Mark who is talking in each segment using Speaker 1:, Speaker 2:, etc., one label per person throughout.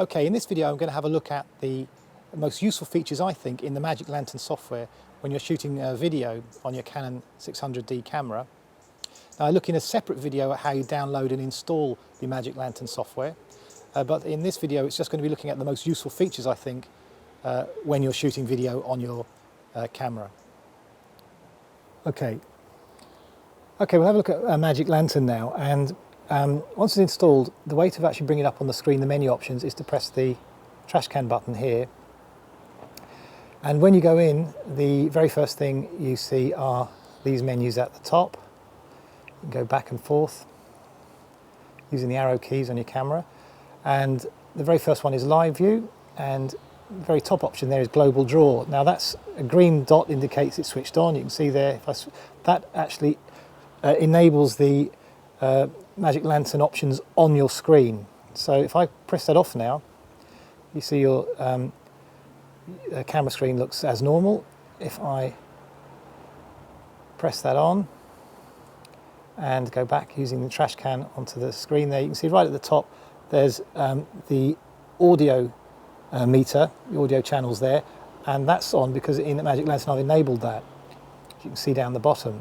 Speaker 1: Okay, in this video I'm going to have a look at the most useful features I think in the Magic Lantern software when you're shooting video on your Canon 600D camera. Now I look in a separate video at how you download and install the Magic Lantern software, but in this video it's just going to be looking at the most useful features I think when you're shooting video on your camera. Okay, we'll have a look at Magic Lantern now, and once it's installed, the way to actually bring it up on the screen, the menu options, is to press the trash can button here. And when you go in, the very first thing you see are these menus at the top. You can go back and forth using the arrow keys on your camera. And the very first one is Live View, and the very top option there is Global Draw. Now that's a green dot indicates it's switched on. You can see there, that actually enables the Magic Lantern options on your screen. So if I press that off now, you see your camera screen looks as normal. If I press that on and go back using the trash can onto the screen there, you can see right at the top there's the audio meter, the audio channels there, and that's on because in the Magic Lantern I've enabled that. You can see down the bottom.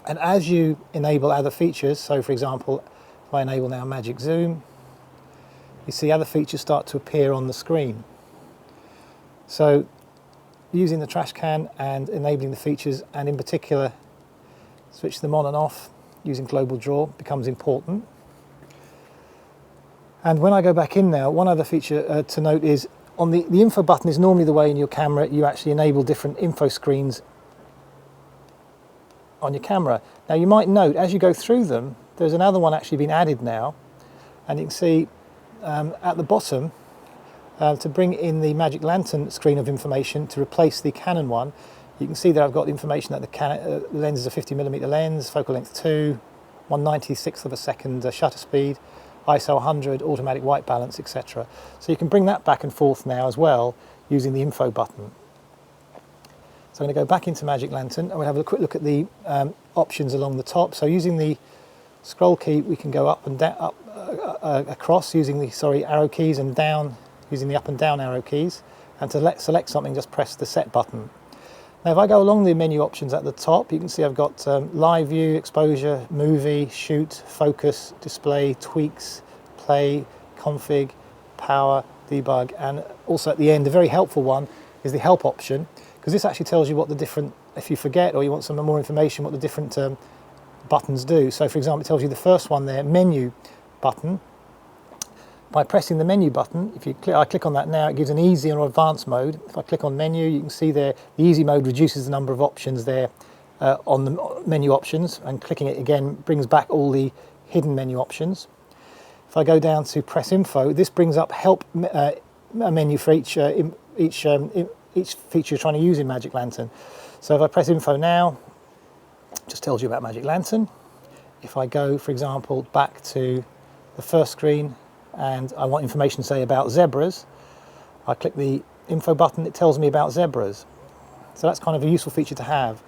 Speaker 1: And as you enable other features, so for example, if I enable now Magic Zoom, you see other features start to appear on the screen. So using the trash can and enabling the features, and in particular switch them on and off using Global Draw, becomes important. And when I go back in now, one other feature to note is on the info button is normally the way in your camera you actually enable different info screens on your camera. Now you might note as you go through them, there's another one actually been added now, and you can see at the bottom to bring in the Magic Lantern screen of information to replace the Canon one. You can see that I've got information that the Canon lens is a 50mm lens, focal length 2, 1/96 of a second shutter speed, ISO 100, automatic white balance, etc. So you can bring that back and forth now as well using the info button. So I'm going to go back into Magic Lantern and we'll have a quick look at the options along the top. So using the scroll key we can go up and down, across using the arrow keys, and down using the up and down arrow keys. And to select something, just press the set button. Now if I go along the menu options at the top, you can see I've got live view, exposure, movie, shoot, focus, display, tweaks, play, config, power, debug, and also at the end, a very helpful one is the help option, because this actually tells you what the different, if you forget or you want some more information, what the different buttons do. So for example, it tells you the first one there, menu button. By pressing the menu button, if you I click on that now, it gives an easy or advanced mode. If I click on menu, you can see there the easy mode reduces the number of options there on the menu options, and clicking it again brings back all the hidden menu options. If I go down to press info, this brings up help menu for each feature you're trying to use in Magic Lantern. So if I press info now, it just tells you about Magic Lantern. If I go, for example, back to the first screen and I want information, say, about zebras, I click the info button, it tells me about zebras. So that's kind of a useful feature to have.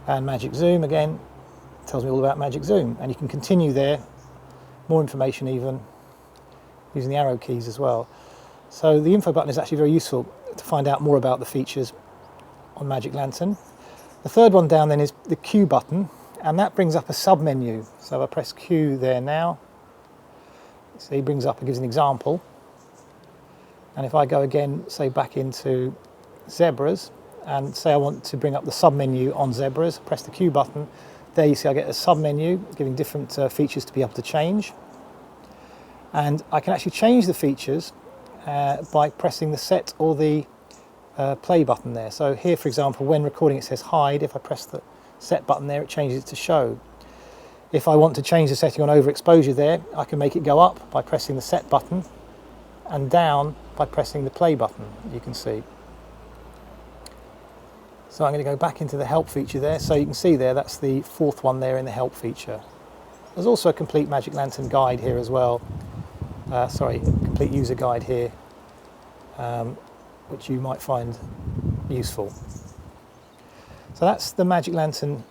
Speaker 1: And Magic Zoom, again, tells me all about Magic Zoom. And you can continue there, more information even, using the arrow keys as well. So the info button is actually very useful to find out more about the features on Magic Lantern. The third one down then is the Q button, and that brings up a sub-menu. So if I press Q there now, so he brings up and gives an example. And if I go again, say back into zebras, and say I want to bring up the sub-menu on zebras, press the Q button, there you see I get a sub-menu giving different features to be able to change. And I can actually change the features by pressing the set or the play button there. So here, for example, when recording it says hide. If I press the set button there, it changes it to show. If I want to change the setting on overexposure there, I can make it go up by pressing the set button and down by pressing the play button, you can see. So I'm going to go back into the help feature there. So you can see there, that's the fourth one there in the help feature. There's also a complete Magic Lantern guide here as well. Complete user guide here, which you might find useful. So that's the Magic Lantern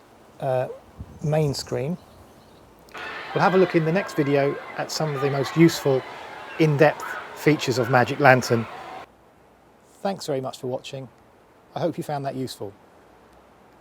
Speaker 1: main screen. We'll have a look in the next video at some of the most useful in-depth features of Magic Lantern. Thanks very much for watching. I hope you found that useful.